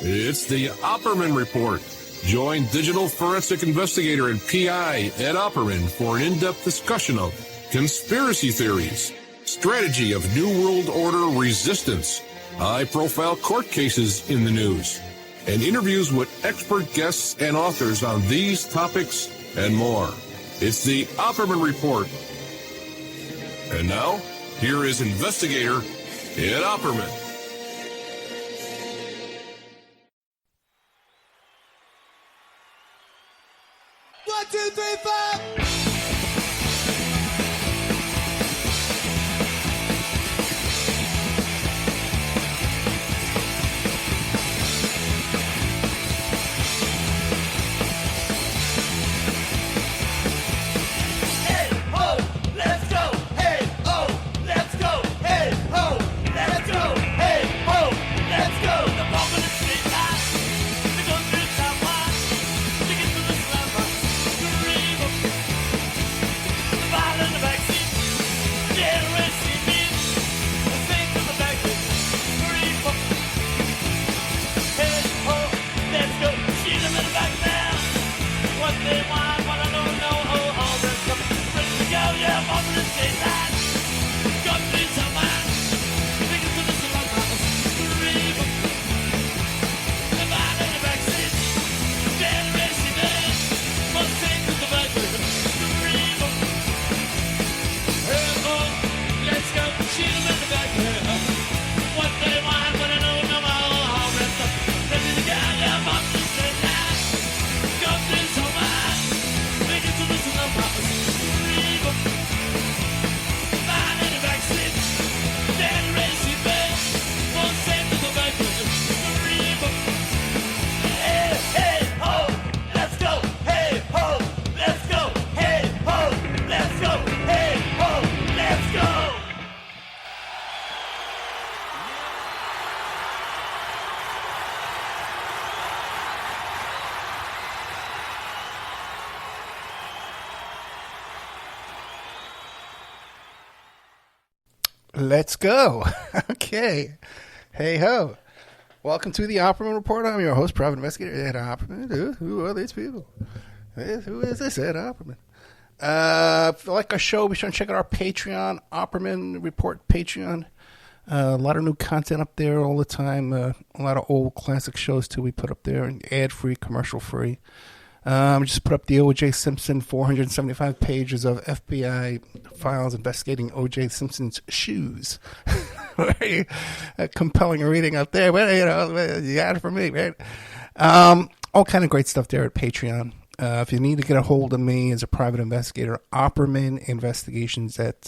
It's the Opperman Report. Join digital forensic investigator and PI Ed Opperman for an in-depth discussion of conspiracy theories, strategy of New World Order resistance, high-profile court cases in the news, and interviews with expert guests and authors on these topics and more. It's the Opperman Report. And now, here is investigator Ed Opperman. One, two, three, four. Let's go. Okay. Hey ho. Welcome to the Opperman Report. I'm your host, private investigator Ed Opperman. Who are these people? Who is this Ed Opperman? If you like our show, be sure to check out our Patreon, Opperman Report Patreon. A lot of new content up there all the time. A lot of old classic shows too we put up there, and ad-free, commercial-free. Just put up the O.J. Simpson 475 pages of FBI files investigating O.J. Simpson's shoes. Very compelling reading up there. But, you got it from me, right? All kind of great stuff there at Patreon. If you need to get a hold of me as a private investigator, Opperman Investigations at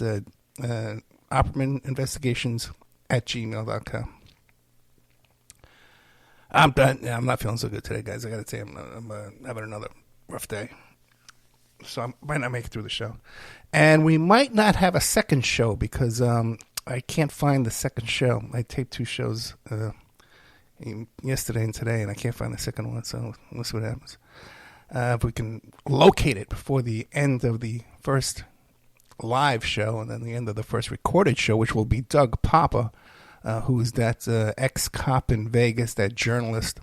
Opperman Investigations at gmail.com. I'm done. Yeah, I'm not feeling so good today, guys. I got to say, I'm having another rough day. So I might not make it through the show. And we might not have a second show because I can't find the second show. I taped two shows yesterday and today, and I can't find the second one. So we'll see what happens. If we can locate it before the end of the first live show and then the end of the first recorded show, which will be Doug Papa, who's that ex-cop in Vegas, that journalist.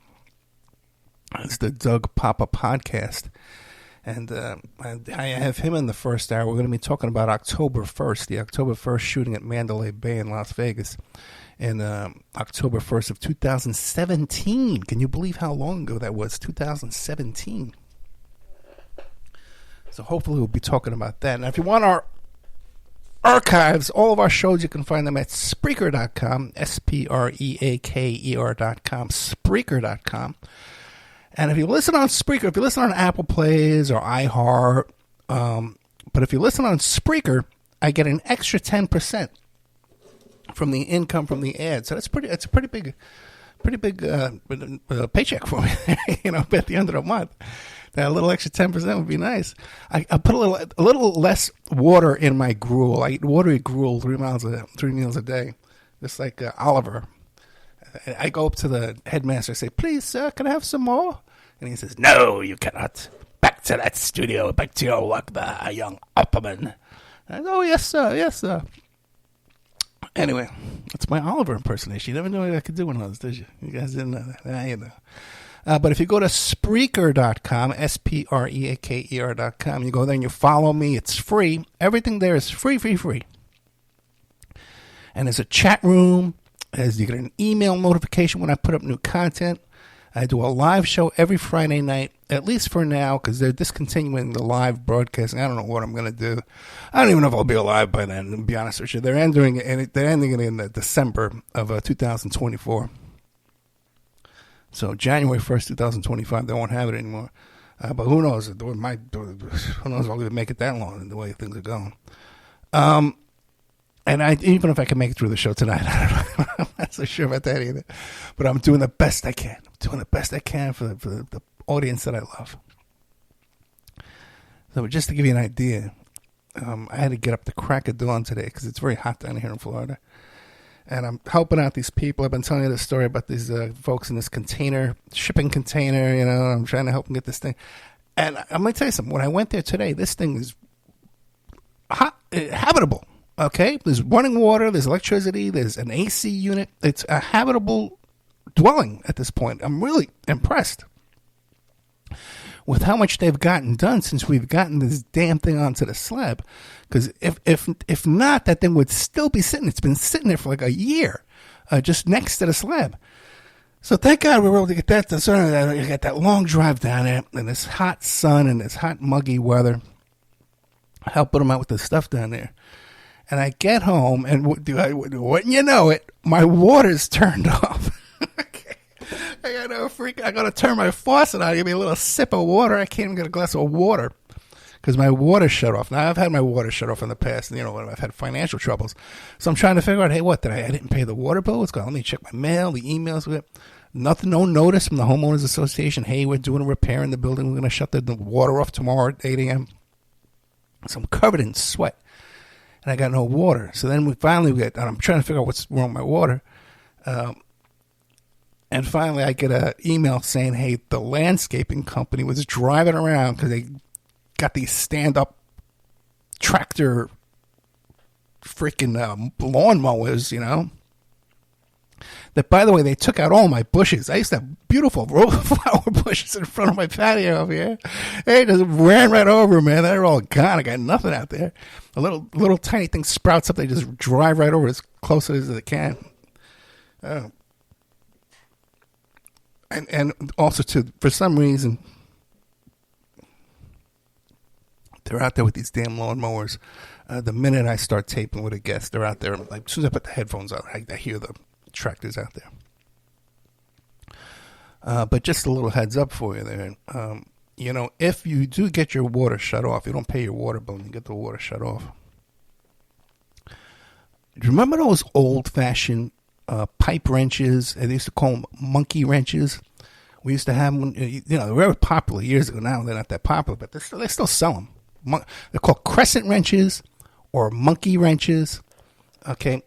It's the Doug Papa podcast. And I have him in the first hour. We're going to be talking about October 1st, the October 1st shooting at Mandalay Bay in Las Vegas in October 1st of 2017. Can you believe how long ago that was? 2017. So hopefully we'll be talking about that. And if you want our archives, all of our shows, you can find them at Spreaker.com, Spreaker.com, Spreaker.com. And if you listen on Spreaker, if you listen on Apple Plays or iHeart, but if you listen on Spreaker, I get an extra 10% from the income from the ad. So it's a pretty big paycheck for me, at the end of the month. That little extra 10% would be nice. I put a little less water in my gruel. I eat watery gruel 3 meals a day, just like Oliver. I go up to the headmaster and say, "Please, sir, can I have some more?" And he says, "No, you cannot. Back to that studio. Back to your work there, young Opperman." And I go, "Oh, yes, sir. Yes, sir." Anyway, it's my Oliver impersonation. You never knew I could do one of those, did you? You guys didn't know that. Now you know. But if you go to Spreaker.com, Spreaker.com, you go there and you follow me. It's free. Everything there is free. And there's a chat room. You get an email notification when I put up new content. I do a live show every Friday night, at least for now, because they're discontinuing the live broadcasting. I don't know what I'm going to do. I don't even know if I'll be alive by then, to be honest with you. They're ending it in December of 2024. So January 1st, 2025, they won't have it anymore. But who knows? Who knows if I'll even make it that long the way things are going. And even if I can make it through the show tonight, I'm not so sure about that either. But I'm doing the best I can. I'm doing the best I can for the audience that I love. So just to give you an idea, I had to get up the crack of dawn today because it's very hot down here in Florida. And I'm helping out these people. I've been telling you the story about these folks in this shipping container, I'm trying to help them get this thing. And I'm going to tell you something. When I went there today, this thing is habitable. Okay, there's running water, there's electricity, there's an AC unit. It's a habitable dwelling at this point. I'm really impressed with how much they've gotten done since we've gotten this damn thing onto the slab. Because if not, that thing would still be sitting. It's been sitting there for like a year, just next to the slab. So thank God we were able to get that done. So you got that long drive down there, and this hot sun and this hot muggy weather. Helping them out with the stuff down there. And I get home, and wouldn't you know it, my water's turned off. Okay. I got to turn my faucet on, give me a little sip of water. I can't even get a glass of water because my water shut off. Now, I've had my water shut off in the past, and, I've had financial troubles. So I'm trying to figure out, hey, what, I didn't pay the water bill? What's going on? Let me check my mail, the emails with it. Nothing, no notice from the homeowners association. Hey, we're doing a repair in the building. We're going to shut the water off tomorrow at 8 a.m. So I'm covered in sweat. And I got no water. So then and I'm trying to figure out what's wrong with my water. And finally I get an email saying, hey, the landscaping company was driving around because they got these stand-up tractor freaking lawnmowers, That, by the way, they took out all my bushes. I used to have beautiful flower bushes in front of my patio over here. They just ran right over, man. They're all gone. I got nothing out there. A little tiny thing sprouts up. They just drive right over as close as they can. And also, too, for some reason, they're out there with these damn lawnmowers. The minute I start taping with a guest, they're out there. Like, as soon as I put the headphones on, I hear the tractors out there. But just a little heads up for you there. If you do get your water shut off, you don't pay your water bill and you get the water shut off. Do you remember those old-fashioned pipe wrenches? They used to call them monkey wrenches. We used to have them, they were very popular years ago. Now they're not that popular, but they still sell them. They're called crescent wrenches or monkey wrenches. Okay.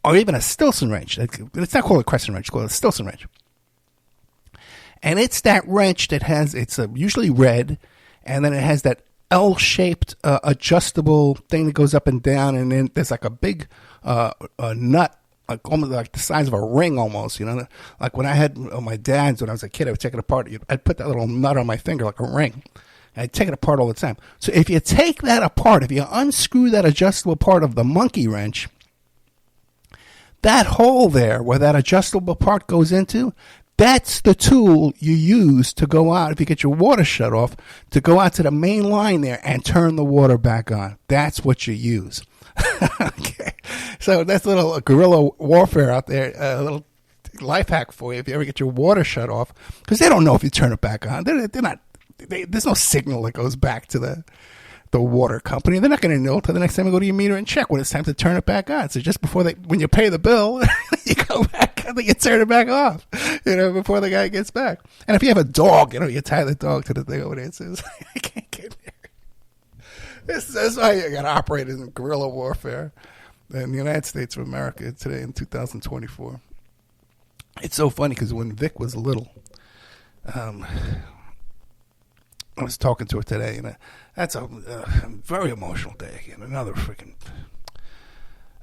Or even a Stilson wrench. It's not called a crescent wrench. It's called a Stilson wrench. And it's that wrench that it's usually red, and then it has that L-shaped adjustable thing that goes up and down, and then there's like a big nut, like almost like the size of a ring almost, Like when I had my dad's when I was a kid, I would take it apart. I'd put that little nut on my finger like a ring. I'd take it apart all the time. So if you take that apart, if you unscrew that adjustable part of the monkey wrench, that hole there where that adjustable part goes into, that's the tool you use to go out, if you get your water shut off, to go out to the main line there and turn the water back on. That's what you use. Okay. So that's a little guerrilla warfare out there, a little life hack for you if you ever get your water shut off, because they don't know if you turn it back on. There's no signal that goes back to the water company. They're not going to know until the next time you go to your meter and check when it's time to turn it back on. So just before when you pay the bill, you go back and you turn it back off, before the guy gets back. And if you have a dog, you tie the dog to the thing over there. It says, I can't get there. That's why you got to operate in guerrilla warfare in the United States of America today in 2024. It's so funny because when Vic was little, I was talking to her today, and that's a very emotional day again. Another freaking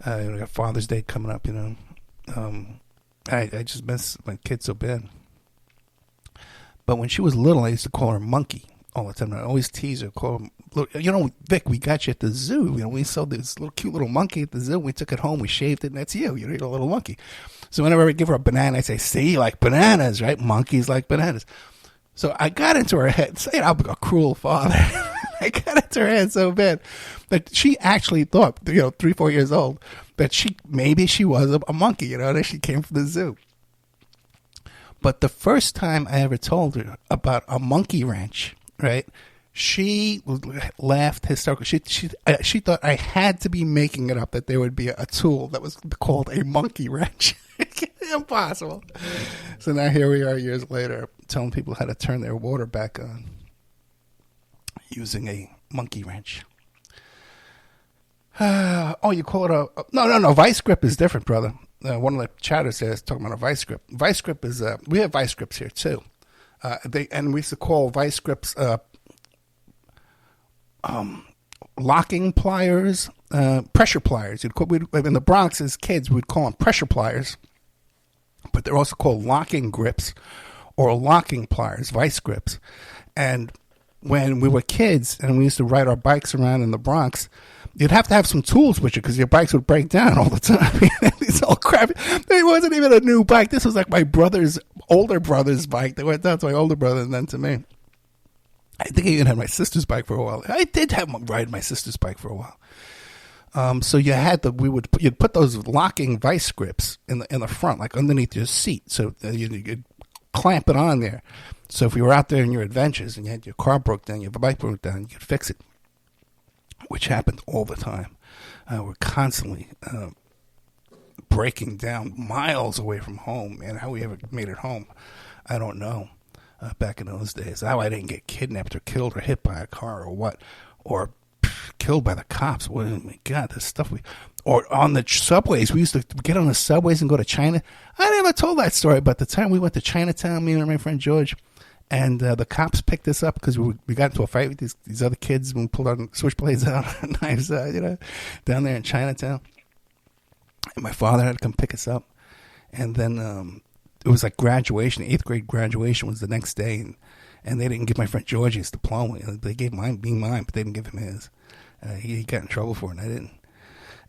We got Father's Day coming up, I just miss my kid so bad. But when she was little, I used to call her Monkey all the time. I always tease her, call her, Vic, we got you at the zoo. We saw this cute little monkey at the zoo. We took it home, we shaved it, and that's you. You're a little monkey. So whenever I give her a banana, I say, see, like bananas, right? Monkeys like bananas. So I got into her head, saying I'm a cruel father. I got into her head so bad that she actually thought, 3-4 years old, that maybe she was a monkey, that she came from the zoo. But the first time I ever told her about a monkey wrench, right, she laughed hysterically. She thought I had to be making it up, that there would be a tool that was called a monkey wrench. Impossible. So now here we are years later telling people how to turn their water back on using a monkey wrench. You call it no. Vice grip is different, brother. One of the chatters says talking about a vice grip. Vice grip is we have vice grips here too. We used to call vice grips locking pliers, pressure pliers. In the Bronx as kids, we'd call them pressure pliers, but they're also called locking grips or locking pliers, vice grips. And when we were kids and we used to ride our bikes around in the Bronx, you'd have to have some tools with you because your bikes would break down all the time. It's all crap. It wasn't even a new bike. This was like my older brother's bike. They went down to my older brother and then to me. I think I even had my sister's bike for a while. I did ride my sister's bike for a while. So you had you'd put those locking vice grips in the front, like underneath your seat. So you'd clamp it on there. So if you were out there in your adventures and you had your car broke down, your bike broke down, you could fix it, which happened all the time. We're constantly breaking down miles away from home, and how we ever made it home, I don't know. Back in those days, how I didn't get kidnapped or killed or hit by a car or what, or killed by the cops. Oh my God, this stuff or on the subways. We used to get on the subways and go to China. I never told that story, but the time we went to Chinatown, me and my friend George, and the cops picked us up because we got into a fight with these other kids and we pulled our switchblades out, knives out, down there in Chinatown. And my father had to come pick us up, and then it was like graduation. 8th grade graduation was the next day, and they didn't give my friend George his diploma. They gave mine, but they didn't give him his. He got in trouble for it, and I didn't.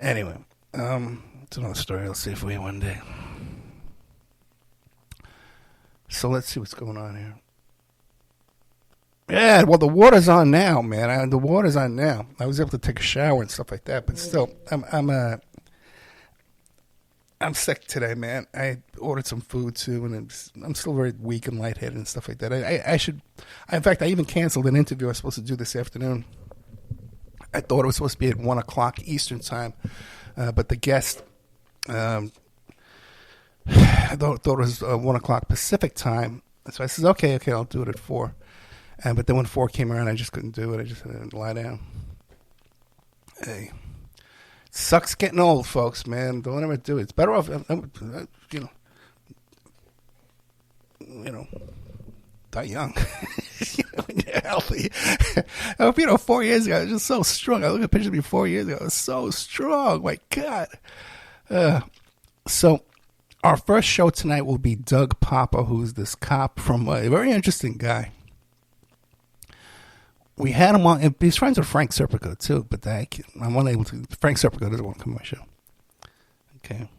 Anyway, it's another story I'll say for you one day. So let's see what's going on here. Yeah, well, the water's on now, man. The water's on now. I was able to take a shower and stuff like that, but still, I'm sick today, man. I ordered some food too, and I'm still very weak and lightheaded and stuff like that. In fact, I even canceled an interview I was supposed to do this afternoon. I thought it was supposed to be at 1:00 Eastern time, but the guest, I thought it was 1:00 Pacific time. So I said, okay, I'll do it at 4. But then when 4 came around, I just couldn't do it. I just had to lie down. Hey. Sucks getting old, folks, man. Don't ever do it. It's better off, die young. When you're healthy. 4 years ago, I was just so strong. I look at pictures of me 4 years ago. I was so strong. My God. So our first show tonight will be Doug Papa, who's this cop from a very interesting guy. We had him on, and he's friends with Frank Serpico too, but I'm unable to. Frank Serpico doesn't want to come on my show. Okay.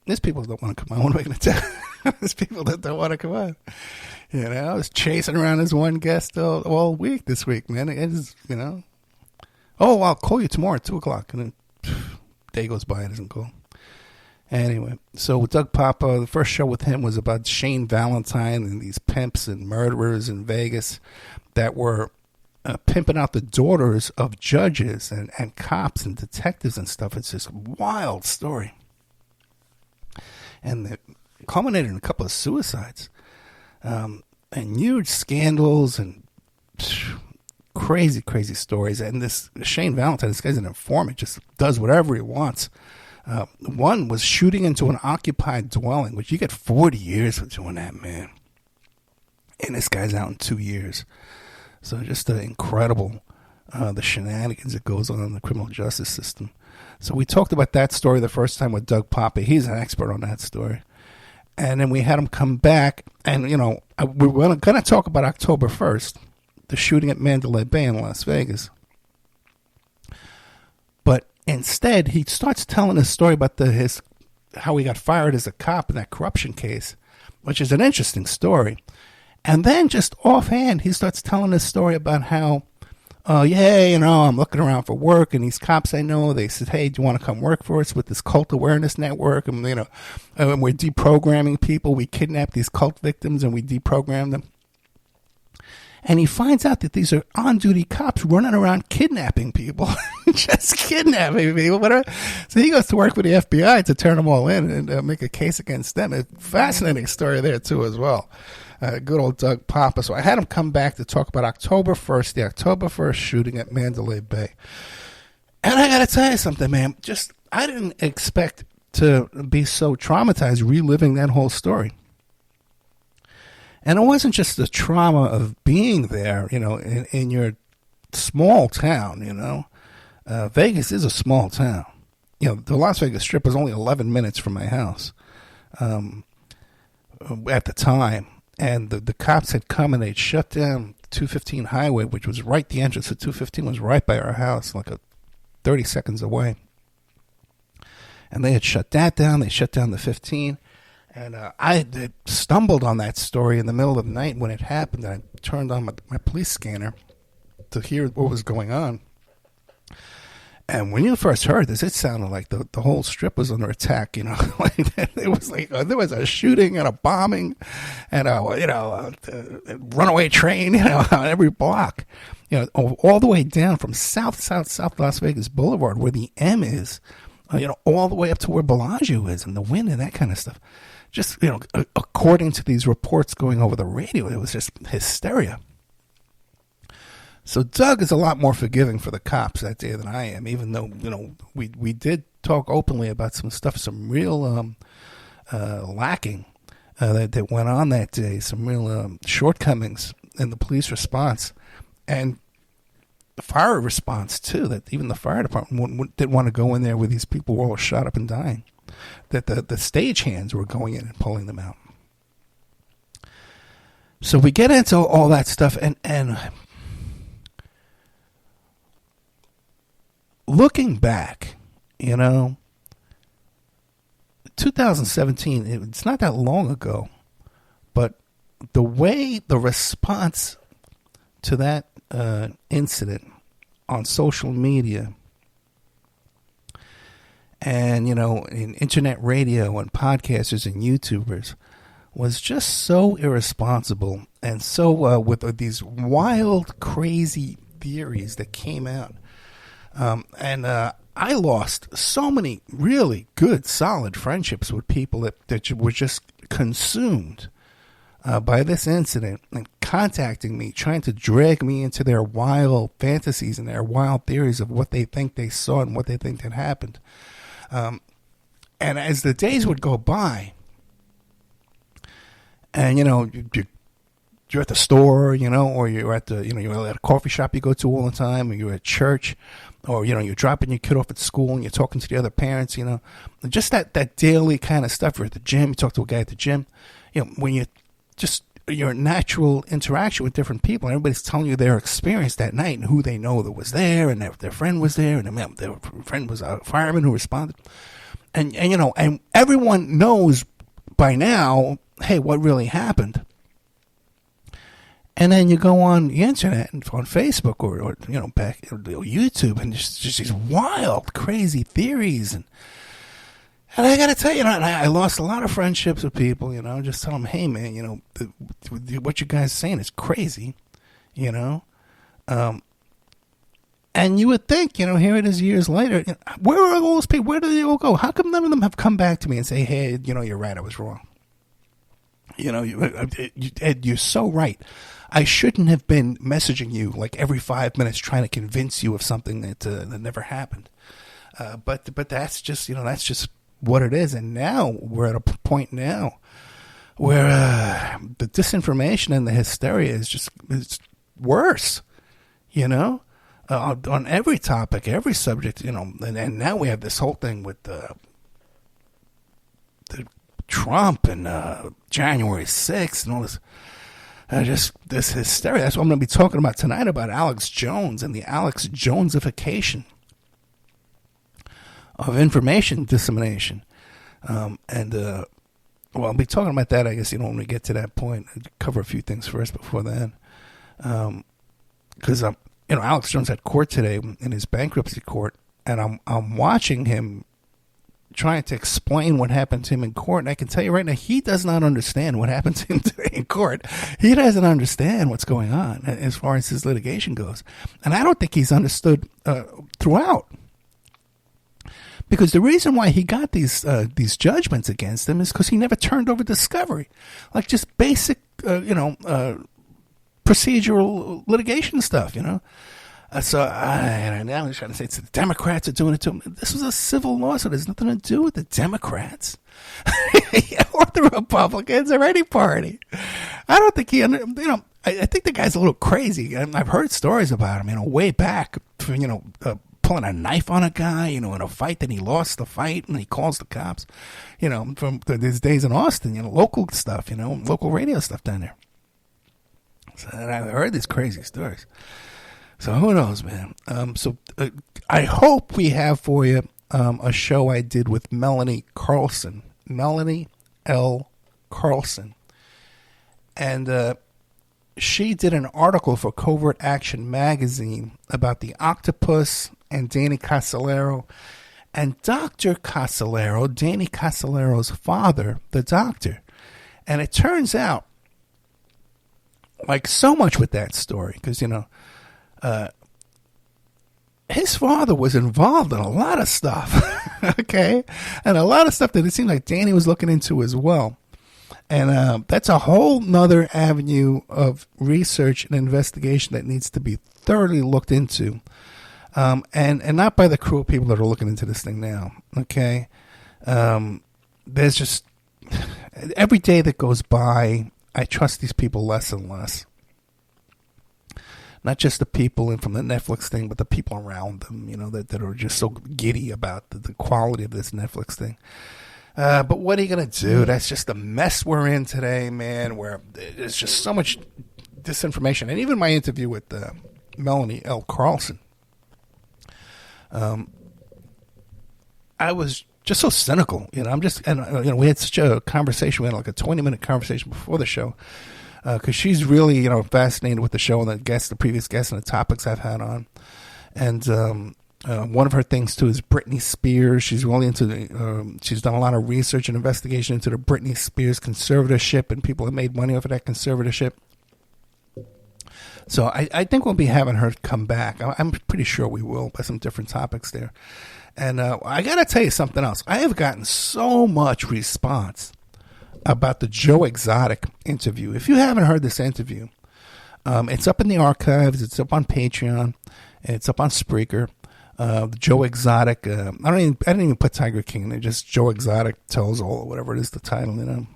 There's people that don't want to come on. What am I going to tell? There's people that don't want to come on. I was chasing around this one guest all week this week, man. It's, oh, I'll call you tomorrow at 2:00. And then day goes by, it doesn't call. Anyway, so with Doug Papa, the first show with him was about Shane Valentine and these pimps and murderers in Vegas that were pimping out the daughters of judges and cops and detectives and stuff. It's just a wild story. And it culminated in a couple of suicides and huge scandals and crazy, crazy stories. And this Shane Valentine, this guy's an informant, just does whatever he wants. One was shooting into an occupied dwelling, which you get 40 years for doing that, man. And this guy's out in 2 years. So just incredible, the shenanigans that goes on in the criminal justice system. So we talked about that story the first time with Doug Papa. He's an expert on that story. And then we had him come back, and, we were going to talk about October 1st, the shooting at Mandalay Bay in Las Vegas. But instead, he starts telling his story about how he got fired as a cop in that corruption case, which is an interesting story. And then just offhand, he starts telling his story about how, I'm looking around for work, and these cops I know, they said, hey, do you want to come work for us with this cult awareness network? And, and we're deprogramming people. We kidnap these cult victims, and we deprogram them. And he finds out that these are on-duty cops running around kidnapping people, just kidnapping people. So he goes to work with the FBI to turn them all in and make a case against them. A fascinating story there, too, as well. Good old Doug Papa. So I had him come back to talk about October 1st, the October 1st shooting at Mandalay Bay. And I got to tell you something, man. I didn't expect to be so traumatized reliving that whole story. And it wasn't just the trauma of being there, in your small town, Vegas is a small town. The Las Vegas Strip was only 11 minutes from my house at the time. And the cops had come and they'd shut down 215 highway, which was right, the entrance to 215 was right by our house, like 30 seconds away. And they had shut that down. They shut down the 15. And I had stumbled on that story in the middle of the night when it happened. I turned on my police scanner to hear what was going on. And when you first heard this, it sounded like the whole strip was under attack. It was like there was a shooting and a bombing, and a runaway train, on every block, all the way down from South Las Vegas Boulevard, where the M is, all the way up to where Bellagio is, and the Wynn and that kind of stuff. Just according to these reports going over the radio, it was just hysteria. So Doug is a lot more forgiving for the cops that day than I am, even though, we did talk openly about some stuff, some real lacking that went on that day, some real shortcomings in the police response and the fire response, too, that even the fire department didn't want to go in there where these people were all shot up and dying, that the stagehands were going in and pulling them out. So we get into all that stuff, and looking back, 2017, it's not that long ago, but the way the response to that incident on social media and, in internet radio and podcasters and YouTubers was just so irresponsible and so with these wild, crazy theories that came out. And I lost so many really good, solid friendships with people that were just consumed by this incident and contacting me, trying to drag me into their wild fantasies and their wild theories of what they think they saw and what they think had happened. And as the days would go by, and, you're at the store, or you're at you're at a coffee shop you go to all the time, or you're at church, or, you're dropping your kid off at school and you're talking to the other parents, just that daily kind of stuff. You're at the gym, you talk to a guy at the gym, when you just your natural interaction with different people, and everybody's telling you their experience that night and who they know that was there, and their friend was there, and their friend was a fireman who responded. And everyone knows by now, hey, what really happened. And then you go on the internet and on Facebook or YouTube, and there's just these wild, crazy theories. And I got to tell you, I lost a lot of friendships with people, just tell them, hey, man, what you guys are saying is crazy, And you would think, here it is years later, where are all those people? Where do they all go? How come none of them have come back to me and say, hey, you're right, I was wrong. Ed, you're so right. I shouldn't have been messaging you like every 5 minutes trying to convince you of something that never happened. But that's just that's just what it is. And now we're at a point now where the disinformation and the hysteria is just it's worse. on every topic, every subject, and now we have this whole thing with the Trump and January 6th and all this. Just this hysteria. That's what I'm going to be talking about tonight, about Alex Jones and the Alex Jonesification of information dissemination. I'll be talking about that, I guess, when we get to that point. I'll cover a few things first before then. Because, Alex Jones had court today in his bankruptcy court, and I'm watching him trying to explain what happened to him in court. And I can tell you right now, he does not understand what happened to him today in court. He doesn't understand what's going on as far as his litigation goes. And I don't think he's understood throughout. Because the reason why he got these judgments against him is because he never turned over discovery. Like just basic, procedural litigation stuff, So I was trying to say the Democrats are doing it to him. This was a civil lawsuit. It has nothing to do with the Democrats or the Republicans or any party. I don't think he, I think the guy's a little crazy. I've heard stories about him, way back, pulling a knife on a guy, in a fight. Then he lost the fight and he calls the cops, from his days in Austin, local stuff, local radio stuff down there. So I've heard these crazy stories. So who knows, man? I hope we have for you a show I did with Melanie Carlson, Melanie L. Carlson. And she did an article for Covert Action magazine about the octopus and Danny Casolaro. And Dr. Casolaro, Danny Casolaro's father, the doctor. And it turns out, like so much with that story, because, his father was involved in a lot of stuff, okay? And a lot of stuff that it seemed like Danny was looking into as well. And that's a whole nother avenue of research and investigation that needs to be thoroughly looked into. And not by the cruel people that are looking into this thing now, okay? There's just, every day that goes by, I trust these people less and less. Not just the people from the Netflix thing, but the people around them, that are just so giddy about the quality of this Netflix thing. But what are you going to do? That's just the mess we're in today, man, where there's just so much disinformation. And even my interview with Melanie L. Carlson, I was just so cynical. We had such a conversation. We had like a 20-minute conversation before the show. Because she's really, fascinated with the show and the previous guests and the topics I've had on. And one of her things, too, is Britney Spears. She's really into she's done a lot of research and investigation into the Britney Spears conservatorship and people that made money off of that conservatorship. So I think we'll be having her come back. I'm pretty sure we will, by some different topics there. And I got to tell you something else. I have gotten so much response about the Joe Exotic interview. If you haven't heard this interview, it's up in the archives. It's up on Patreon. It's up on Spreaker. Joe Exotic. I didn't even put Tiger King in there. Just Joe Exotic tells all, or whatever it is, the title.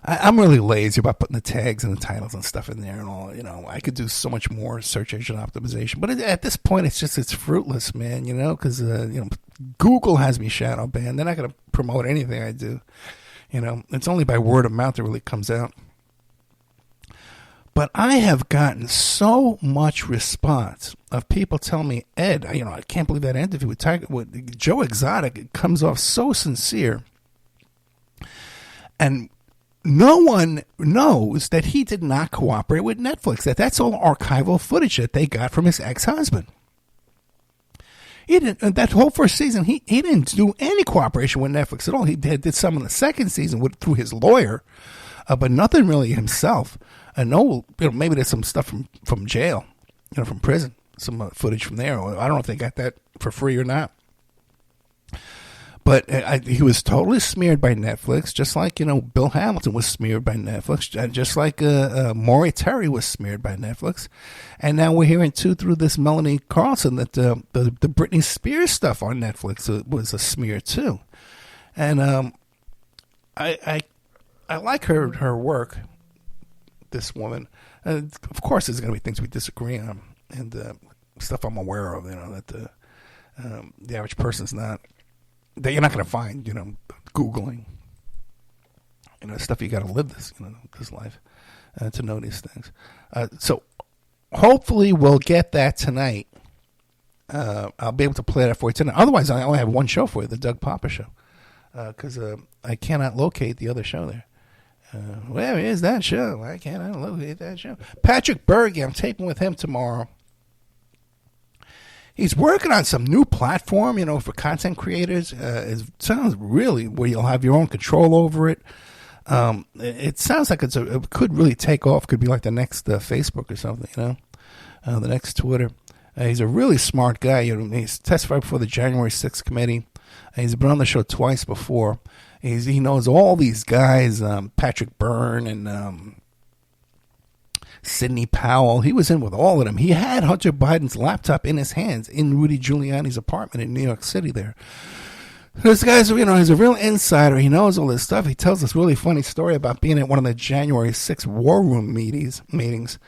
I'm really lazy about putting the tags and the titles and stuff in there and all. I could do so much more search engine optimization, but at this point, it's fruitless, man. Because Google has me shadow banned. They're not going to promote anything I do. It's only by word of mouth that really comes out. But I have gotten so much response of people telling me, Ed, I can't believe that interview with Joe Exotic. It comes off so sincere. And no one knows that he did not cooperate with Netflix. That's all archival footage that they got from his ex-husband. He didn't. That whole first season, he didn't do any cooperation with Netflix at all. He did some in the second season through his lawyer, but nothing really himself. I know, maybe there's some stuff from jail, from prison, some footage from there. I don't know if they got that for free or not. But he was totally smeared by Netflix, just like, Bill Hamilton was smeared by Netflix, just like Maury Terry was smeared by Netflix. And now we're hearing, too, through this Melanie Carlson, that the Britney Spears stuff on Netflix was a smear, too. And I like her work, this woman. Of course, there's going to be things we disagree on. and stuff I'm aware of, that the average person's not, that you're not going to find, Googling, stuff you got to live this life to know these things. So hopefully we'll get that tonight. I'll be able to play that for you tonight. Otherwise, I only have one show for you, the Doug Papa Show, because I cannot locate the other show there. Where is that show? Why can't I locate that show? Patrick Berge, I'm taping with him tomorrow. He's working on some new platform, for content creators. It sounds really where you'll have your own control over it. It sounds like it could really take off. Could be like the next Facebook or something, the next Twitter. He's a really smart guy. He's testified before the January 6th committee. He's been on the show twice before. He knows all these guys, Patrick Byrne and Sidney Powell. He was in with all of them. He had Hunter Biden's laptop in his hands in Rudy Giuliani's apartment in New York City there. This guy's, he's a real insider. He knows all this stuff. He tells this really funny story about being at one of the January 6th war room meetings.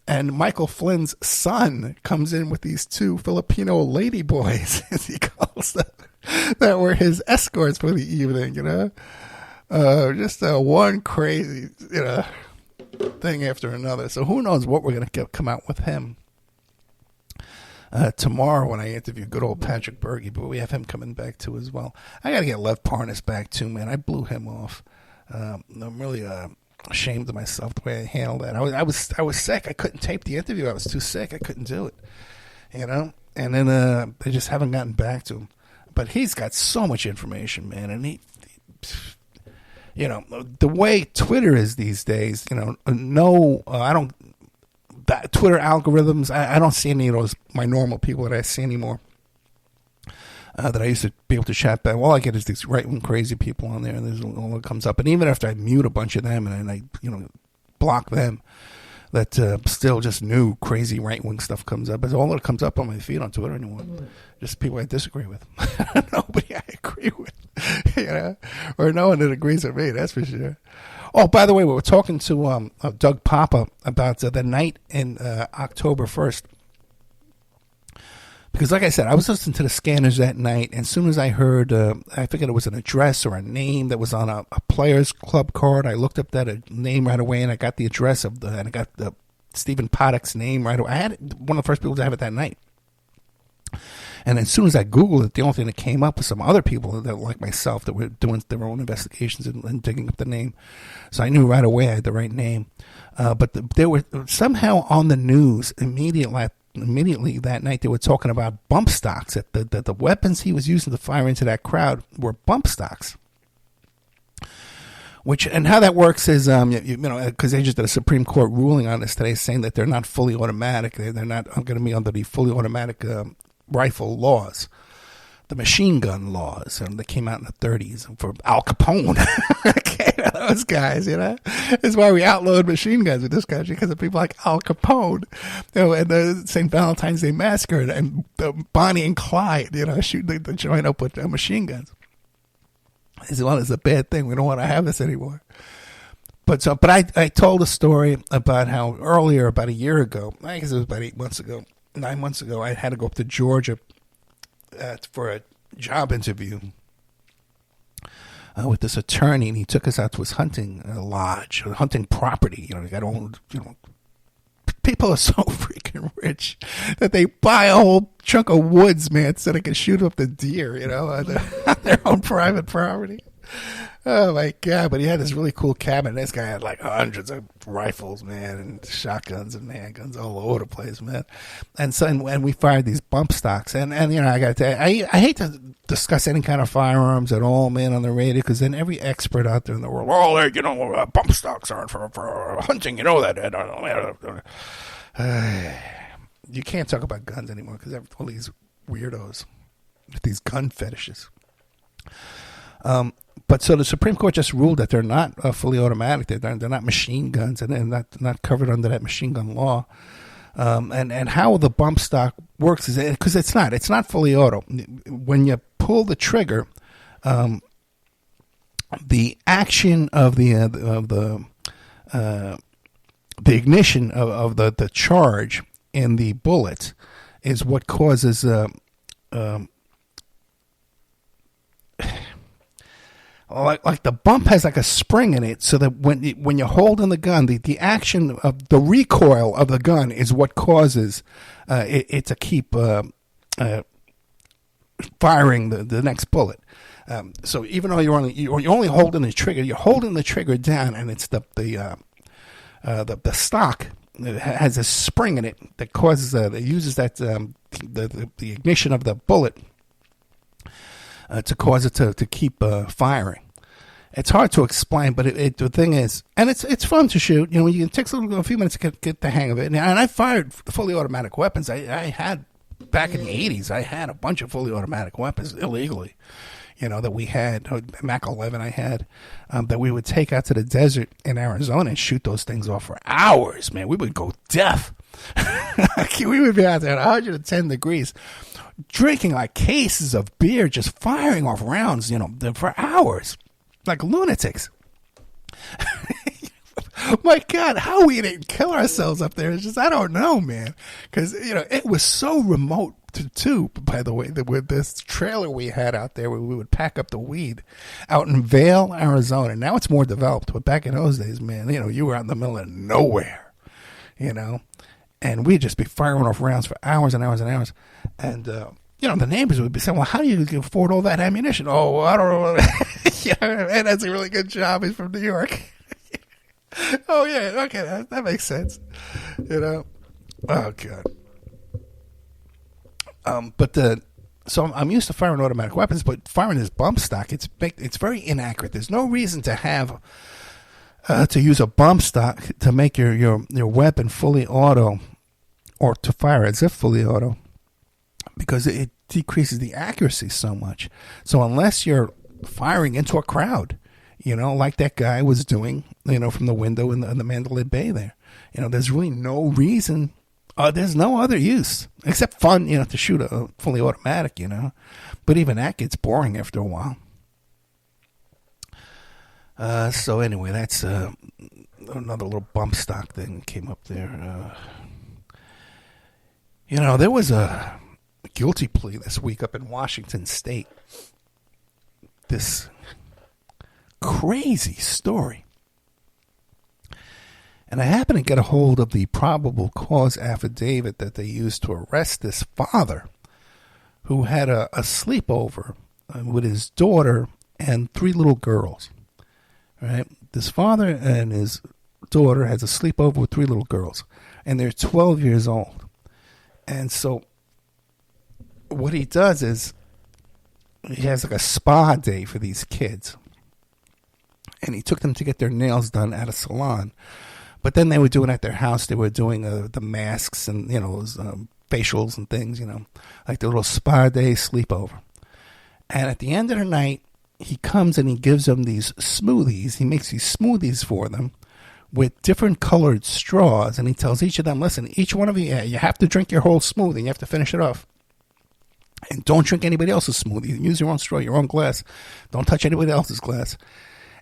And Michael Flynn's son comes in with these two Filipino ladyboys, as he calls them, that were his escorts for the evening, just one crazy, thing after another. So who knows what we're going to come out with him tomorrow when I interview good old Patrick Berge, but we have him coming back too as well. I got to get Lev Parnas back too, man. I blew him off. I'm really ashamed of myself the way I handled that. I was sick. I couldn't tape the interview. I was too sick. I couldn't do it. And then they just haven't gotten back to him. But he's got so much information, man, and he the way Twitter is these days, I don't. That Twitter algorithms, I don't see any of those, my normal people that I see anymore, that I used to be able to chat back. All I get is these right-wing crazy people on there, and there's all that comes up. And even after I mute a bunch of them and I block them, that still just new crazy right-wing stuff comes up. It's all that comes up on my feed on Twitter anymore. Just people I disagree with. Nobody I agree with, or no one that agrees with me, that's for sure. Oh, by the way, we were talking to Doug Papa about the night in October 1st. Because like I said, I was listening to the Scanners that night, and as soon as I heard, I figured it was an address or a name that was on a Players Club card, I looked up that name right away, and I got the address and I got the Stephen Paddock's name right away. I had one of the first people to have it that night. And as soon as I Googled it, the only thing that came up was some other people that, like myself, that were doing their own investigations and digging up the name. So I knew right away I had the right name. But they were somehow on the news immediately that night. They were talking about bump stocks. That the weapons he was using to fire into that crowd were bump stocks. And how that works is, because they just did a Supreme Court ruling on this today, saying that they're not fully automatic. They're not going to be under the fully automatic rifle laws, the machine gun laws, and they came out in the 30s for Al Capone. Okay, those guys, That's why we outlawed machine guns in this country, because of people like Al Capone, and the St. Valentine's Day Massacre, and Bonnie and Clyde, shooting the joint up with machine guns. It's a bad thing. We don't want to have this anymore. But I told a story about how earlier, about a year ago, I guess it was about 9 months ago, I had to go up to Georgia for a job interview with this attorney, and he took us out to his hunting lodge, or hunting property. People are so freaking rich that they buy a whole chunk of woods, man, so they can shoot up the deer, on their own private property. Oh my God! But he had this really cool cabin. This guy had like hundreds of rifles, man, and shotguns and handguns all over the place, man. And we fired these bump stocks. And I got to tell you, I hate to discuss any kind of firearms at all, man, on the radio, because then every expert out there in the world, bump stocks aren't for hunting, that. You can't talk about guns anymore because all these weirdos with these gun fetishes. But so the Supreme Court just ruled that they're not fully automatic. They're not machine guns, and they're not covered under that machine gun law. And how the bump stock works is because it's not fully auto. When you pull the trigger, the action of the ignition of the charge in the bullet is what causes like the bump has like a spring in it, so that when you're holding the gun, the action of the recoil of the gun is what causes it to keep firing the next bullet. So even though you're only holding the trigger, you're holding the trigger down, and it's the stock has a spring in it that causes that uses that the ignition of the bullet to cause it to keep firing. It's hard to explain, but the thing is, and it's fun to shoot. You know, it takes a few minutes to get the hang of it. And I fired fully automatic weapons. I had back in the 80s. I had a bunch of fully automatic weapons illegally. You know, that we had, Mac 11 I had, that we would take out to the desert in Arizona and shoot those things off for hours, man. We would go deaf. We would be out there at 110 degrees, drinking like cases of beer, just firing off rounds, you know, for hours, like lunatics. My God, how we didn't kill ourselves up there, it's just, I don't know, man. Because, you know, it was so remote, too, by the way, with this trailer we had out there where we would pack up the weed out in Vail, Arizona. Now it's more developed, but back in those days, man, you know, you were out in the middle of nowhere, you know, and we'd just be firing off rounds for hours and hours and hours. And, you know, the neighbors would be saying, well, how do you afford all that ammunition? Oh, I don't know. Yeah, man, that's a really good job. He's from New York. Oh, yeah, okay, that makes sense. You know? Oh, God. So I'm used to firing automatic weapons, but firing this bump stock, it's very inaccurate. There's no reason to have to use a bump stock to make your weapon fully auto, or to fire as if fully auto, because it decreases the accuracy so much. So unless you're firing into a crowd, you know, like that guy was doing, you know, from the window in the Mandalay Bay there, you know, there's really no reason. There's no other use except fun, you know, to shoot a fully automatic, you know. But even that gets boring after a while. So anyway, that's another little bump stock thing came up there. You know, there was a guilty plea this week up in Washington State. This crazy story. And I happened to get a hold of the probable cause affidavit that they used to arrest this father who had a sleepover with his daughter and 3 little girls. Right? This father and his daughter has a sleepover with 3 little girls, and they're 12 years old. And so what he does is he has like a spa day for these kids. And he took them to get their nails done at a salon. But then they were doing at their house, they were doing the masks and, you know, those, facials and things, you know, like the little spa day sleepover. And at the end of the night, he comes and he gives them these smoothies. He makes these smoothies for them with different colored straws. And he tells each of them, listen, each one of you, you have to drink your whole smoothie. You have to finish it off. And don't drink anybody else's smoothie. Use your own straw, your own glass. Don't touch anybody else's glass.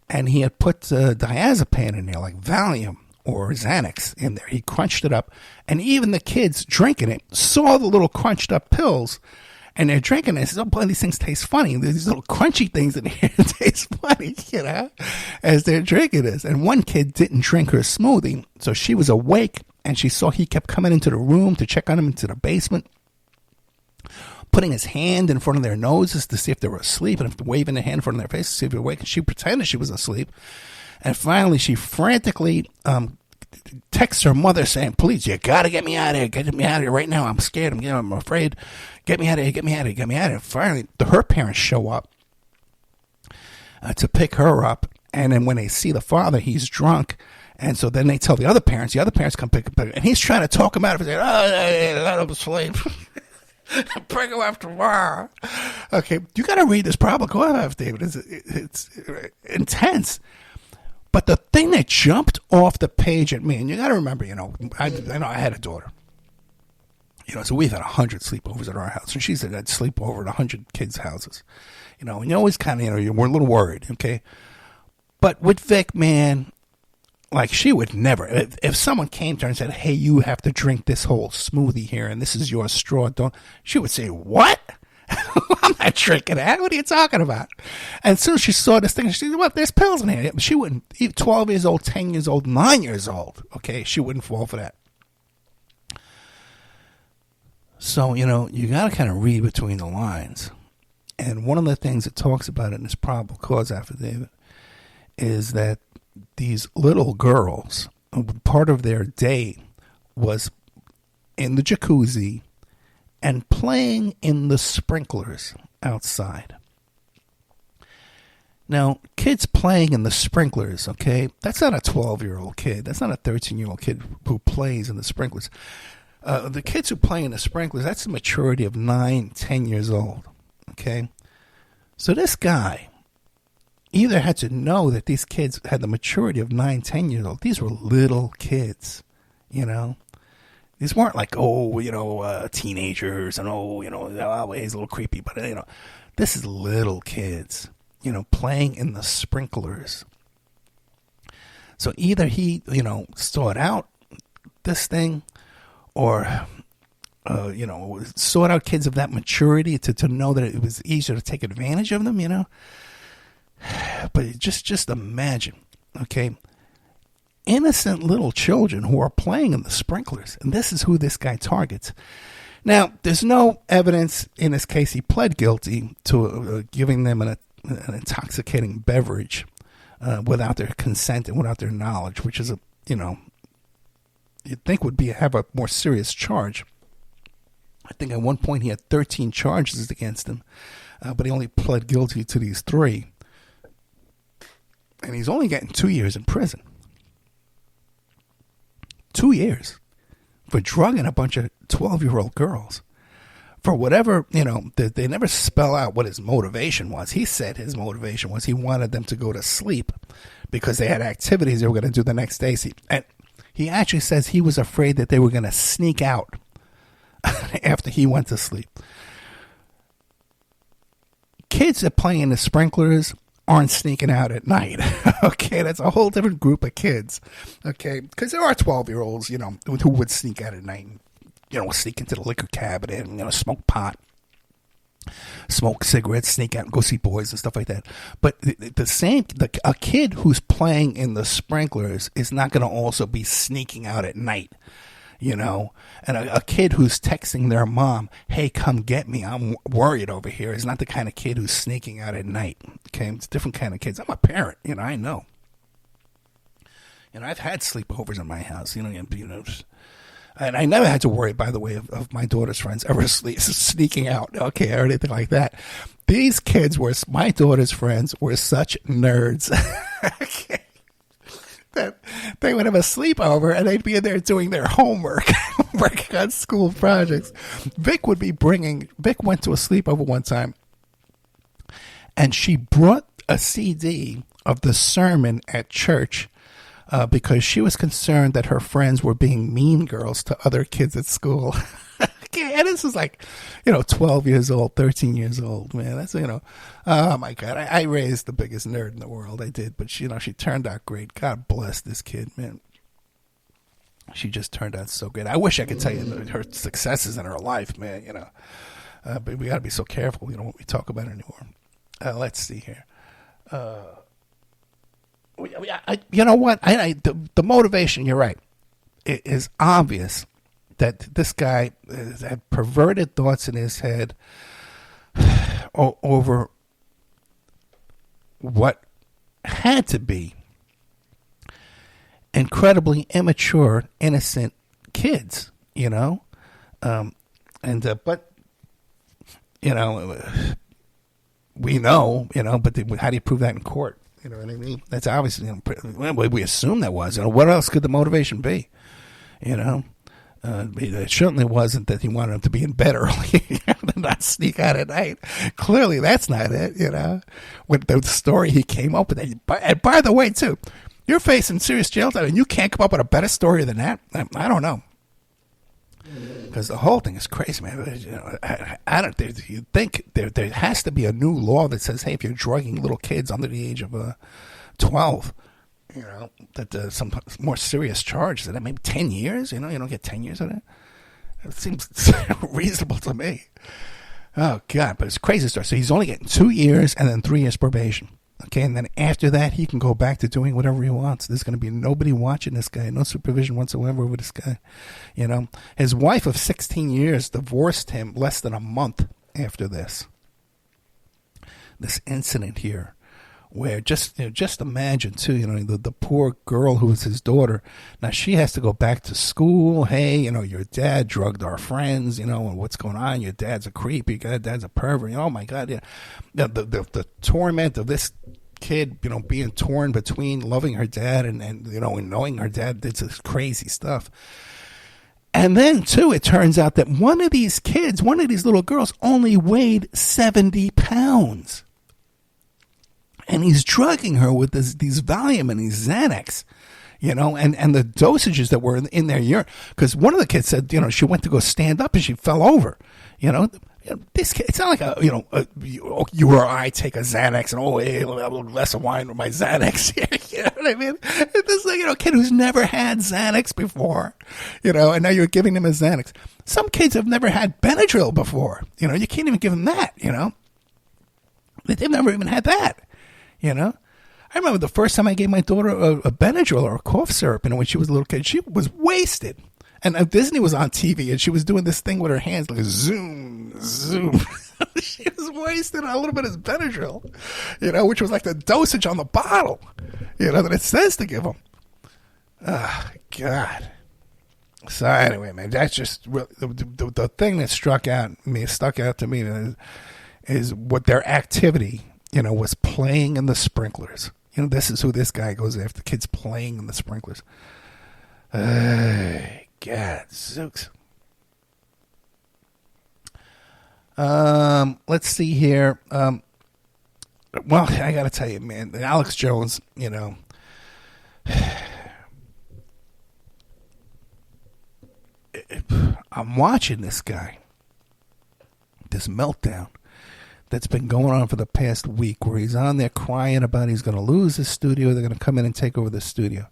And he had put diazepam in there, like Valium or Xanax in there. He crunched it up. And even the kids drinking it saw the little crunched up pills. And they're drinking it. They said, oh, boy, these things taste funny. These little crunchy things in here taste funny, you know, as they're drinking this. And one kid didn't drink her smoothie. So she was awake, and she saw he kept coming into the room to check on them into the basement, putting his hand in front of their noses to see if they were asleep, and waving a hand in front of their face to see if they were awake. And she pretended she was asleep. And finally, she frantically texts her mother saying, please, you got to get me out of here. Get me out of here right now. I'm scared. I'm afraid. Get me out of here. Get me out of here. Get me out of here. Finally, her parents show up to pick her up. And then when they see the father, he's drunk. And so then they tell the other parents. The other parents come pick him up. And he's trying to talk him out of it. Saying, oh, let him sleep. Bring him up tomorrow. Okay, you got to read this probable cause affidavit. It's intense. But the thing that jumped off the page at me, and you got to remember, you know, I know I had a daughter. You know, so we've had 100 sleepovers at our house, and she said I'd sleep over at 100 kids' houses. You know, and you always kind of, you know, we're a little worried, okay? But with Vic, man, Like, she would never, if someone came to her and said, hey, you have to drink this whole smoothie here and this is your straw, she would say, what? I'm not drinking that. What are you talking about? And as soon as she saw this thing, she said, well, there's pills in here. She wouldn't, 12 years old, 10 years old, 9 years old, okay, she wouldn't fall for that. So, you got to kind of read between the lines. And one of the things it talks about in this probable cause affidavit is that these little girls, part of their day was in the jacuzzi and playing in the sprinklers outside. Now, kids playing in the sprinklers, okay, that's not a 12-year-old kid. That's not a 13-year-old kid who plays in the sprinklers. The kids who play in the sprinklers, that's the maturity of 9, 10 years old, okay? So this guy either had to know that these kids had the maturity of 9, 10 years old. These were little kids, These weren't like, teenagers and, he's a little creepy. But, this is little kids, playing in the sprinklers. So either he, sought out this thing or, sought out kids of that maturity to know that it was easier to take advantage of them, But just imagine, okay, innocent little children who are playing in the sprinklers, and this is who this guy targets. Now, there's no evidence in this case he pled guilty to giving them an intoxicating beverage without their consent and without their knowledge, which is you'd think would have a more serious charge. I think at one point he had 13 charges against him, but he only pled guilty to these 3. And he's only getting 2 years in prison. 2 years for drugging a bunch of 12-year-old girls. For whatever, they never spell out what his motivation was. He said his motivation was he wanted them to go to sleep because they had activities they were going to do the next day. And he actually says he was afraid that they were going to sneak out after he went to sleep. Kids that play in the sprinklers aren't sneaking out at night. Okay, that's a whole different group of kids. Okay, because there are 12-year-olds, who would sneak out at night and, sneak into the liquor cabinet and, smoke pot, smoke cigarettes, sneak out and go see boys and stuff like that. But a kid who's playing in the sprinklers is not going to also be sneaking out at night. And a kid who's texting their mom, hey, come get me, I'm worried over here, is not the kind of kid who's sneaking out at night. Okay, it's a different kind of kids. I'm a parent, I know. I've had sleepovers in my house, and I never had to worry, by the way, of my daughter's friends ever sneaking out, okay, or anything like that. These kids my daughter's friends were such nerds. Okay. That they would have a sleepover and they'd be in there doing their homework, working on school projects. Vic went to a sleepover one time and she brought a CD of the sermon at church because she was concerned that her friends were being mean girls to other kids at school. And this is like, 12 years old, 13 years old, man. That's, oh my God. I raised the biggest nerd in the world. I did. But, she turned out great. God bless this kid, man. She just turned out so good. I wish I could tell you her successes in her life, man, but we got to be so careful, when we talk about it anymore. Let's see here. You know what? The motivation, you're right. It is obvious that this guy had perverted thoughts in his head over what had to be incredibly immature, innocent kids, but we know, but how do you prove that in court? You know what I mean? That's obviously, we assume that was, what else could the motivation be? It certainly wasn't that he wanted him to be in bed early and not sneak out at night. Clearly, that's not it, with the story he came up with. And by the way, too, you're facing serious jail time and you can't come up with a better story than that? I don't know. Because the whole thing is crazy, man. I don't. You think there has to be a new law that says, hey, if you're drugging little kids under the age of 12, that some more serious charges. That maybe 10 years. You don't get 10 years of that. It seems reasonable to me. Oh God, but it's a crazy story. So he's only getting 2 years and then 3 years probation. Okay, and then after that, he can go back to doing whatever he wants. There's going to be nobody watching this guy, no supervision whatsoever over this guy. His wife of 16 years divorced him less than a month after this incident here, where just imagine too, the poor girl who was his daughter. Now she has to go back to school. Hey, your dad drugged our friends. And what's going on? Your dad's a creep. Your dad's a pervert. Oh my God, yeah. The torment of this kid, being torn between loving her dad and knowing her dad did this crazy stuff. And then too, it turns out that one of these little girls, only weighed 70 pounds. And he's drugging her with these Valium and these Xanax, and the dosages that were in their urine. Because one of the kids said, she went to go stand up and she fell over. This kid, it's not like you or I take a Xanax and hey, I'll have a glass of wine with my Xanax here. You know what I mean? This is a kid who's never had Xanax before, and now you're giving him a Xanax. Some kids have never had Benadryl before. You can't even give them that. They've never even had that. I remember the first time I gave my daughter a Benadryl or a cough syrup, when she was a little kid, she was wasted. And Disney was on TV, and she was doing this thing with her hands, like zoom, zoom. She was wasted on a little bit of Benadryl, which was like the dosage on the bottle, that it says to give them. Oh, God. So anyway, man, that's just the thing that stuck out to me is what their activity was playing in the sprinklers. This is who this guy goes after, kids playing in the sprinklers. God, zooks. Let's see here. Well, I got to tell you, man, Alex Jones, I'm watching this guy, this meltdown that's been going on for the past week, where he's on there crying about he's going to lose his studio. They're going to come in and take over the studio.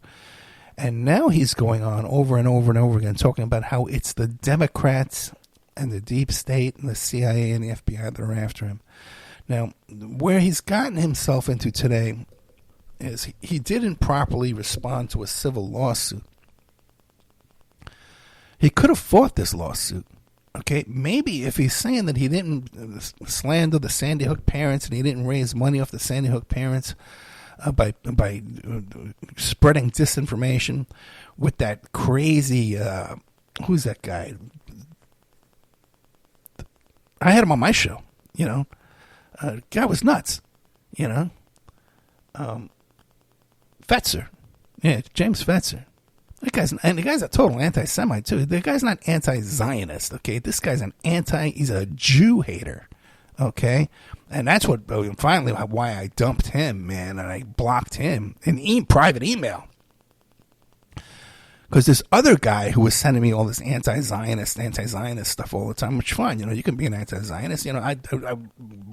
And now he's going on over and over and over again, talking about how it's the Democrats and the deep state and the CIA and the FBI that are after him. Now, where he's gotten himself into today is he didn't properly respond to a civil lawsuit. He could have fought this lawsuit. Okay, maybe if he's saying that he didn't slander the Sandy Hook parents and he didn't raise money off the Sandy Hook parents by spreading disinformation with that crazy, who's that guy? I had him on my show, guy was nuts, Fetzer, yeah, James Fetzer. The guy's a total anti-Semite too. The guy's not anti-Zionist, okay? This guy's he's a Jew hater, okay? And that's finally why I dumped him, man, and I blocked him in private email. Because this other guy who was sending me all this anti-Zionist stuff all the time, which fine, you can be an anti-Zionist. I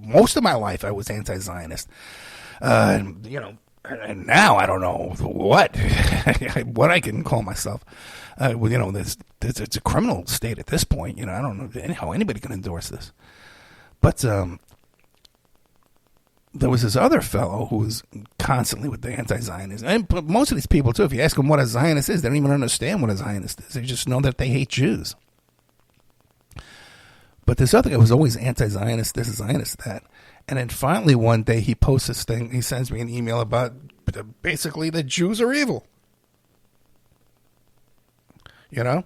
most of my life I was anti-Zionist. And now I don't know what I can call myself. It's a criminal state at this point. I don't know how anybody can endorse this. But there was this other fellow who was constantly with the anti-Zionists. And most of these people, too, if you ask them what a Zionist is, they don't even understand what a Zionist is. They just know that they hate Jews. But this other guy was always anti-Zionist, this, Zionist, that. And then finally one day he posts this thing. He sends me an email about basically that Jews are evil. It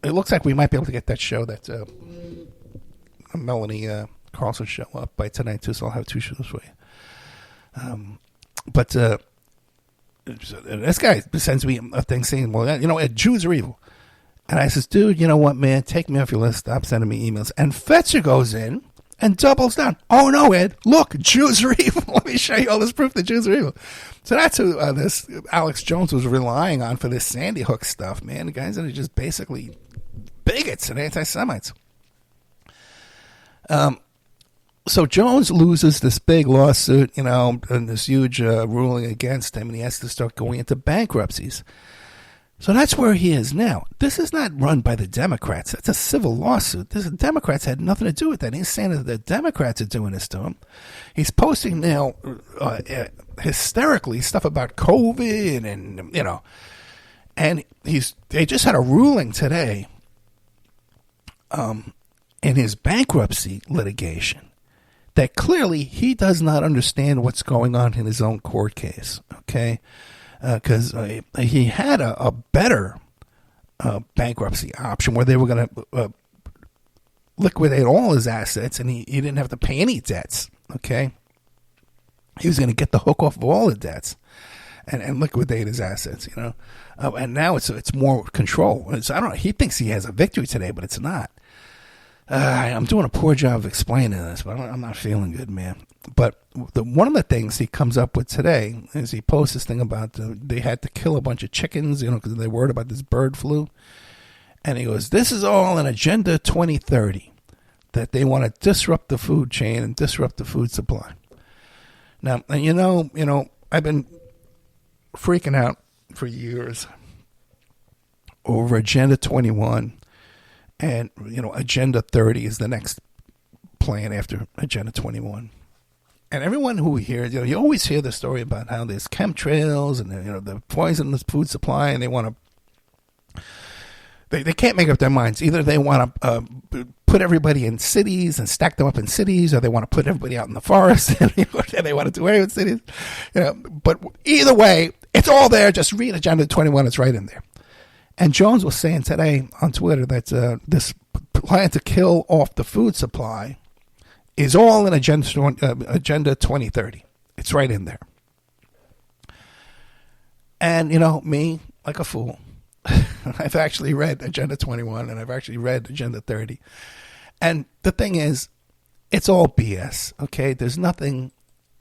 looks like we might be able to get that show, that Melanie Carlson show, up by tonight too. So I'll have two shows for you. But this guy sends me a thing saying, well, Jews are evil. And I says, dude, you know what, man? Take me off your list. Stop sending me emails. And Fetzer goes in and doubles down. Oh, no, Ed. Look, Jews are evil. Let me show you all this proof that Jews are evil. So that's who this Alex Jones was relying on for this Sandy Hook stuff, man. The guys that are just basically bigots and anti-Semites. So Jones loses this big lawsuit, and this huge ruling against him, and he has to start going into bankruptcies. So that's where he is now. This is not run by the Democrats. It's a civil lawsuit. The Democrats had nothing to do with that. He's saying that the Democrats are doing this to him. He's posting now hysterically stuff about COVID and they just had a ruling today in his bankruptcy litigation that clearly he does not understand what's going on in his own court case, okay? Because he had a better bankruptcy option where they were going to liquidate all his assets and he didn't have to pay any debts, okay? He was going to get the hook off of all the debts and liquidate his assets, and now it's more control. I don't know. He thinks he has a victory today, but it's not. I'm doing a poor job of explaining this, but I'm not feeling good, man. But one of the things he comes up with today is he posts this thing about they had to kill a bunch of chickens, because they worried about this bird flu. And he goes, this is all an Agenda 2030, that they want to disrupt the food chain and disrupt the food supply. Now, and I've been freaking out for years over Agenda 21. And, Agenda 30 is the next plan after Agenda 21. And everyone who hears, you always hear the story about how there's chemtrails and, the poisonous food supply, and they want to, they can't make up their minds. Either they want to put everybody in cities and stack them up in cities, or they want to put everybody out in the forest, and they want to do away with cities. But either way, it's all there. Just read Agenda 21. It's right in there. And Jones was saying today on Twitter that this plan to kill off the food supply is all in Agenda 2030. It's right in there. And, me, like a fool, I've actually read Agenda 21 and I've actually read Agenda 30. And the thing is, it's all BS, okay? There's nothing...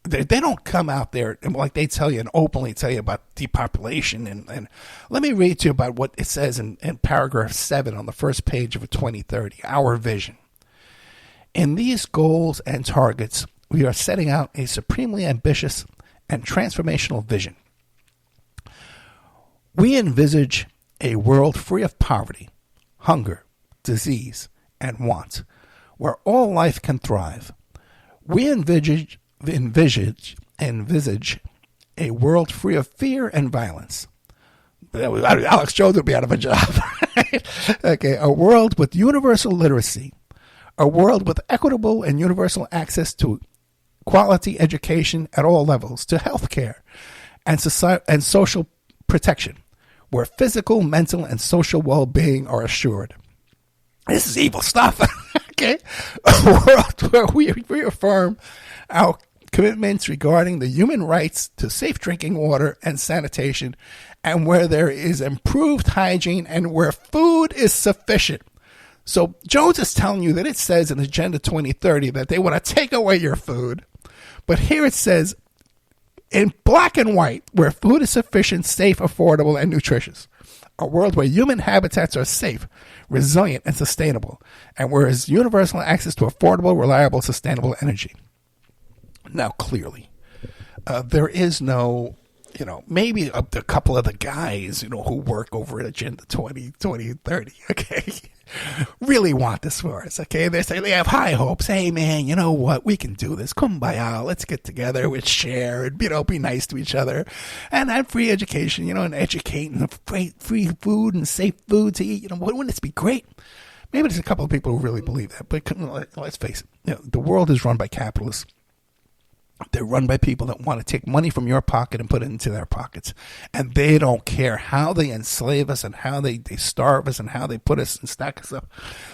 They don't come out there and like they tell you and openly tell you about depopulation. And let me read to you about what it says in paragraph 7 on the first page of 2030, our vision. In these goals and targets, we are setting out a supremely ambitious and transformational vision. We envisage a world free of poverty, hunger, disease, and want, where all life can thrive. We envisage a world free of fear and violence. Alex Jones would be out of a job. Okay, a world with universal literacy, a world with equitable and universal access to quality education at all levels, to health care and social protection, where physical, mental, and social well-being are assured. This is evil stuff. Okay, a world where we reaffirm our commitments regarding the human rights to safe drinking water and sanitation, and where there is improved hygiene and where food is sufficient. So Jones is telling you that it says in Agenda 2030 that they want to take away your food, but here it says in black and white, where food is sufficient, safe, affordable, and nutritious. A world where human habitats are safe, resilient, and sustainable, and where there is universal access to affordable, reliable, sustainable energy. Now, clearly, there is no, maybe a couple of the guys, who work over at Agenda 2030, okay, really want this for us, okay? They say they have high hopes. Hey, man, you know what? We can do this. Kumbaya. Let's get together. Let's share and, be nice to each other and have free education, and educate and free food and safe food to eat. Wouldn't this be great? Maybe there's a couple of people who really believe that, but let's face it. The world is run by capitalists. They're run by people that want to take money from your pocket and put it into their pockets. And they don't care how they enslave us and how they starve us and how they put us and stack us up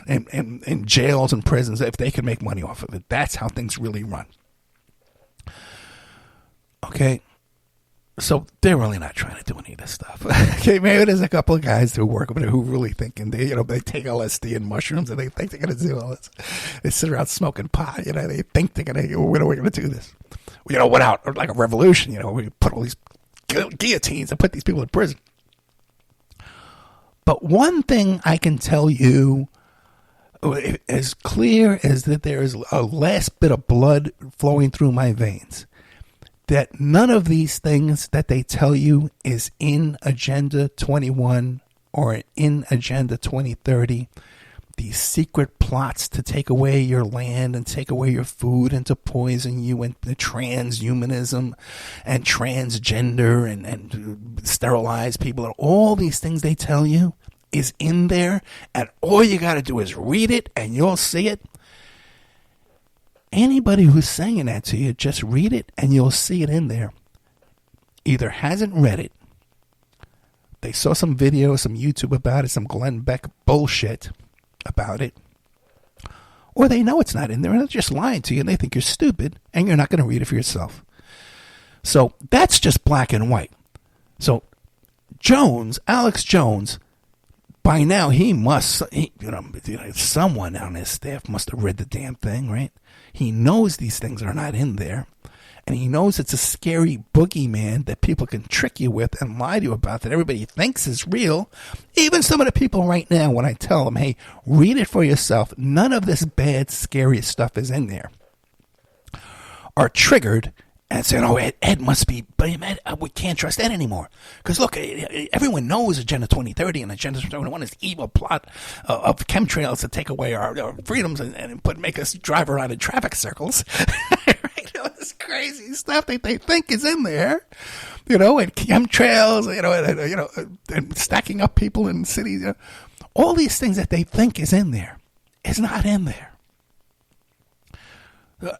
in jails and prisons if they can make money off of it. That's how things really run. Okay? So they're really not trying to do any of this stuff. Okay, maybe there's a couple of guys who work over there who really think, and they take LSD and mushrooms, and they think they're going to do all this. They sit around smoking pot. They think they're going to. When are we going to do this? Without like a revolution. We put all these guillotines and put these people in prison. But one thing I can tell you as clear as that there is a last bit of blood flowing through my veins, that none of these things that they tell you is in Agenda 21 or in Agenda 2030. These secret plots to take away your land and take away your food and to poison you, and the transhumanism and transgender and sterilize people, and all these things they tell you is in there, and all you got to do is read it and you'll see it. Anybody who's saying that to you, just read it and you'll see it in there, either hasn't read it, they saw some video, some YouTube about it, some Glenn Beck bullshit about it, or they know it's not in there and they're just lying to you and they think you're stupid and you're not going to read it for yourself. So that's just black and white. So Alex Jones, by now he must, someone on his staff must have read the damn thing, right? He knows these things are not in there. And he knows it's a scary boogeyman that people can trick you with and lie to you about, that everybody thinks is real. Even some of the people right now, when I tell them, hey, read it for yourself, none of this bad, scary stuff is in there, are triggered and saying, oh, Ed must be, but Ed, we can't trust Ed anymore. Because look, everyone knows Agenda 2030 and Agenda 21 is evil plot of chemtrails to take away our freedoms and make us drive around in traffic circles. This crazy stuff that they think is in there, and chemtrails, and stacking up people in cities. All these things that they think is in there is not in there.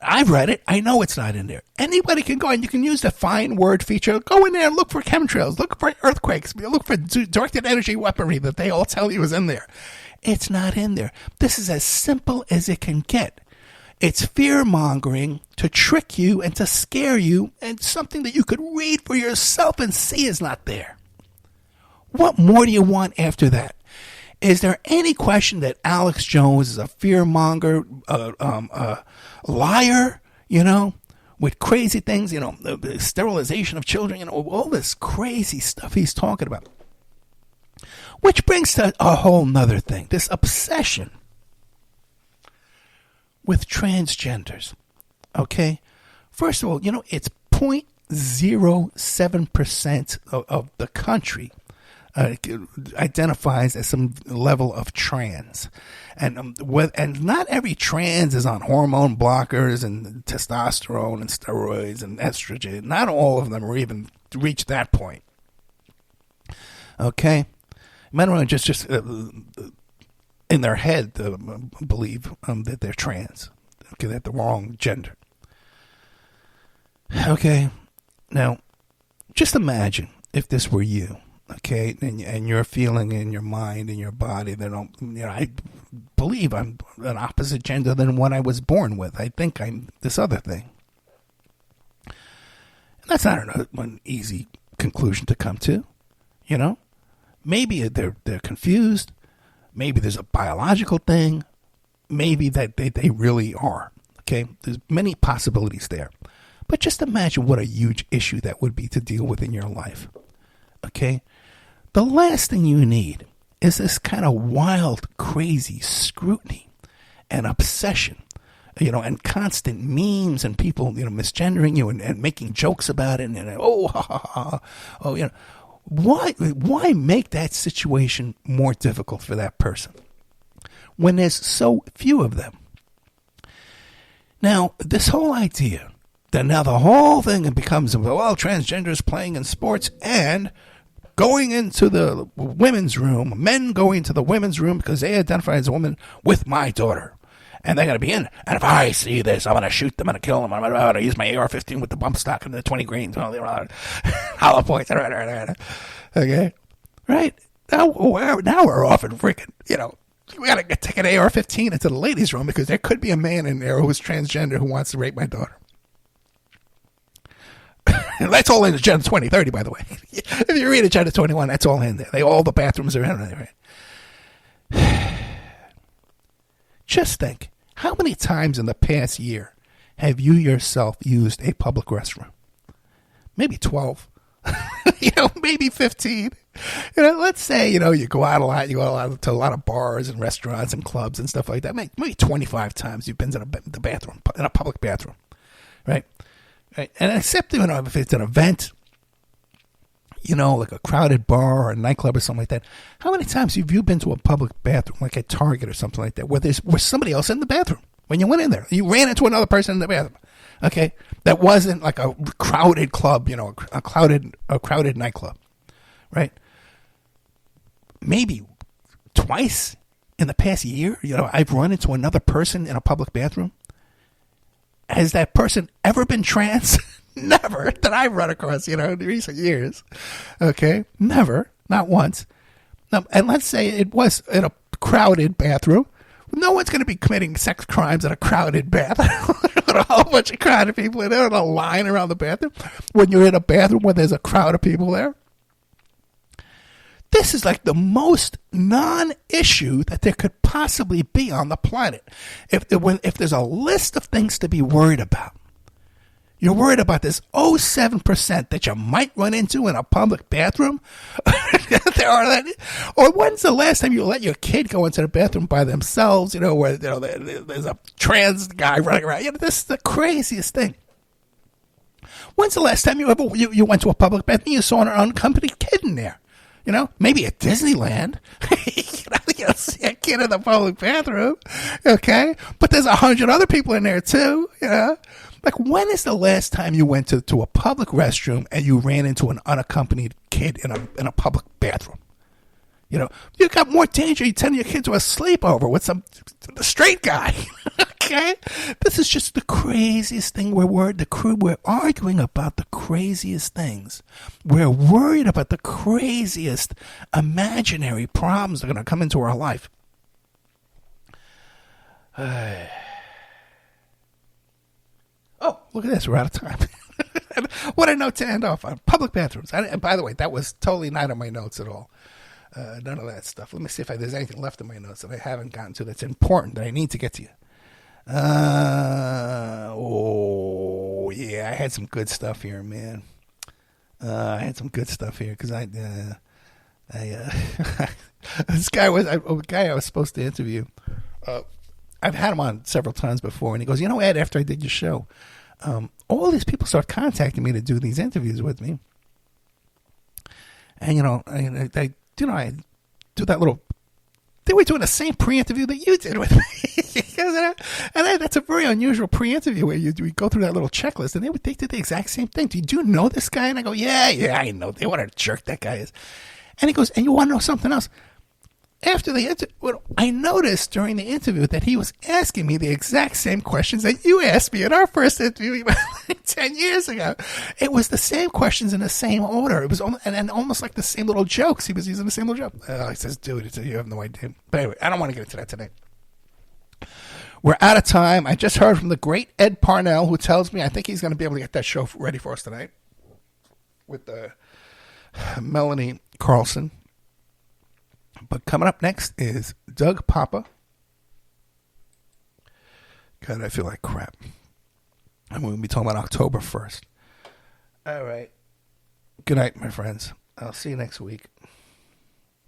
I've read it. I know it's not in there. Anybody can go and you can use the find word feature. Go in there and look for chemtrails. Look for earthquakes. Look for directed energy weaponry that they all tell you is in there. It's not in there. This is as simple as it can get. It's fear-mongering to trick you and to scare you, and something that you could read for yourself and see is not there. What more do you want after that? Is there any question that Alex Jones is a fear-monger, liar, with crazy things, the sterilization of children, all this crazy stuff he's talking about? Which brings to a whole nother thing, this obsession with transgenders. Okay? First of all, it's 0.07% of the country identifies as some level of trans. And not every trans is on hormone blockers and testosterone and steroids and estrogen. Not all of them are even reach that point. Okay? Men are just in their head believe that they're trans. Okay, they're the wrong gender. Okay, now just imagine if this were you. Okay, and you're feeling in your mind, in your body that I believe I'm an opposite gender than what I was born with. I think I'm this other thing. And that's not an easy conclusion to come to. Maybe they're confused. Maybe there's a biological thing. Maybe that they really are. Okay? There's many possibilities there. But just imagine what a huge issue that would be to deal with in your life. Okay? The last thing you need is this kind of wild, crazy scrutiny and obsession, and constant memes and people, misgendering you and making jokes about it and Why make that situation more difficult for that person when there's so few of them? Now, this whole idea that now the whole thing becomes, transgenders playing in sports and going into the women's room, men going into the women's room because they identify as a woman with my daughter. And they're going to be in. And if I see this, I'm going to shoot them. I'm going to kill them. I'm going to use my AR-15 with the bump stock and the 20 grains. Hollow points. Okay? Right? Now we're off and freaking, we got to take an AR-15 into the ladies' room because there could be a man in there who's transgender who wants to rape my daughter. That's all in Agenda 2030, by the way. If you read Agenda 21, that's all in there. All the bathrooms are in there. Right? Just think, how many times in the past year have you yourself used a public restroom? Maybe 12. Maybe 15. Let's say, you go out a lot, you go out to a lot of bars and restaurants and clubs and stuff like that. Maybe 25 times you've been to the bathroom, in a public bathroom, right? Right? And except, if it's an event, like a crowded bar or a nightclub or something like that, how many times have you been to a public bathroom, like at Target or something like that, where there's somebody else in the bathroom? When you went in there, you ran into another person in the bathroom, okay? That wasn't like a crowded club, a crowded nightclub, right? Maybe twice in the past year, I've run into another person in a public bathroom. Has that person ever been trans? Never that I've run across, in recent years. Okay? Never. Not once. Now, and let's say it was in a crowded bathroom. No one's going to be committing sex crimes in a crowded bathroom. With a whole bunch of crowded people in there in a line around the bathroom. When you're in a bathroom where there's a crowd of people there. This is like the most non-issue that there could possibly be on the planet. If there's a list of things to be worried about, you're worried about this 0.7% that you might run into in a public bathroom? Or when's the last time you let your kid go into the bathroom by themselves, where there's a trans guy running around? This is the craziest thing. When's the last time you went to a public bathroom and you saw an unaccompanied kid in there? Maybe at Disneyland, you see a kid in the public bathroom, okay? But there's 100 other people in there too, Like, when is the last time you went to a public restroom and you ran into an unaccompanied kid in a public bathroom? You got more danger you telling your kid to a sleepover with some straight guy. Okay? This is just the craziest thing. We're arguing about the craziest things. We're worried about the craziest imaginary problems that are going to come into our life. Oh, look at this. We're out of time. What a note to end off on. Public bathrooms. And by the way, that was totally not on my notes at all. None of that stuff. Let me see if there's anything left in my notes that I haven't gotten to that's important that I need to get to you. I had some good stuff here, man. I had some good stuff here because this guy was a guy I was supposed to interview. I've had him on several times before, and he goes, Ed, after I did your show, all these people start contacting me to do these interviews with me. And, I do that little, they were doing the same pre-interview that you did with me. And that's a very unusual pre-interview where we go through that little checklist, and they did the exact same thing. Do you know this guy? And I go, yeah, I know. What a jerk that guy is. And he goes, and you want to know something else? After the interview, I noticed during the interview that he was asking me the exact same questions that you asked me in our first interview like 10 years ago. It was the same questions in the same order. It was and almost like the same little jokes. He was using the same little joke. He says, dude, you have no idea. But anyway, I don't want to get into that today. We're out of time. I just heard from the great Ed Parnell, who tells me I think he's going to be able to get that show ready for us tonight with Melanie Carlson. But coming up next is Doug Papa. God, I feel like crap. And we're going to be talking about October 1st. All right. Good night, my friends. I'll see you next week.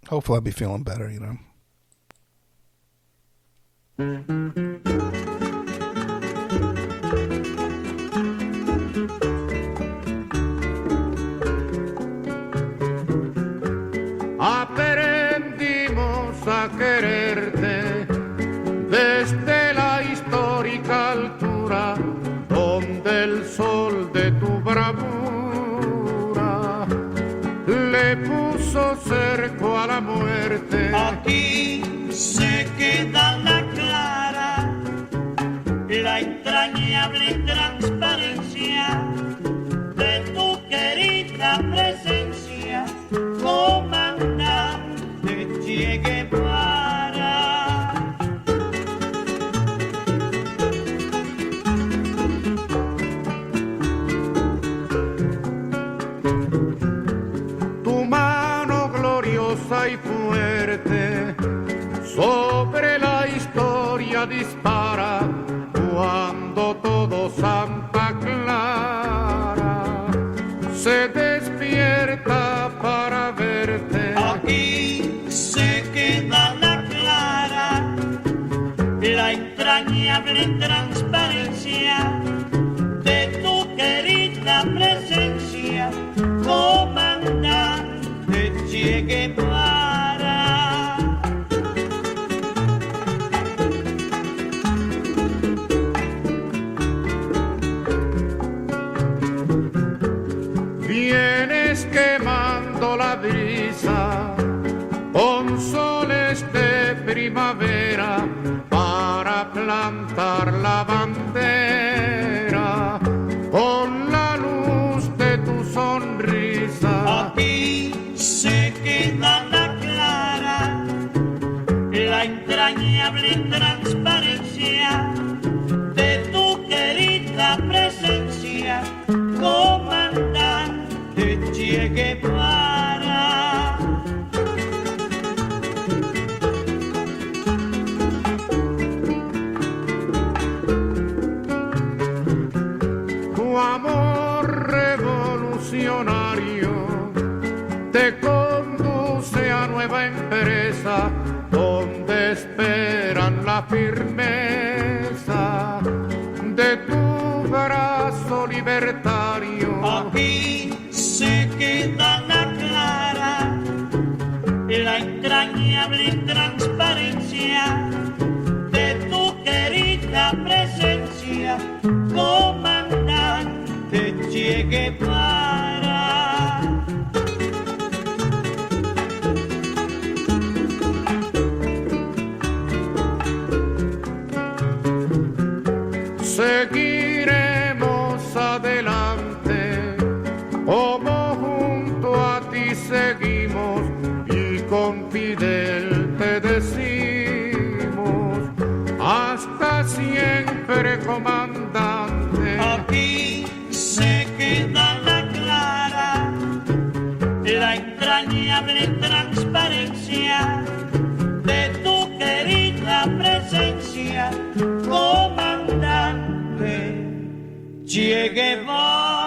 Hopefully I'll be feeling better, Aprendimos a quererte desde la histórica altura donde el sol de tu bravura le puso cerco a la muerte. Aquí se queda la clara, la entrañable transparencia de tu querida presencia, comandante Che Guevara. Tu mano gloriosa y fuerte sobre la historia dispara cuando todo Santa Clara se despierta para verte. entrañable transparencia de tu querida presencia, comandante Che Guevara. Vienes quemando la brisa con soles de primavera para plantar la bandera con la luz de tu sonrisa. Aquí se queda la clara, la entrañable transparencia de tu querida presencia, comandante Che Guevara. Tu amor revolucionario te conduce a nueva empresa donde esperan la firmeza de tu brazo libertario. Aquí se queda la clara, la entrañable transparencia de tu querida presencia, comandante Che Guevara. Seguiremos adelante, como junto a ti seguimos y con Fidel te decimos, hasta siempre, comandante. Aquí se queda la clara, la entrañable transparencia de tu querida presencia, comandante Che Guevara.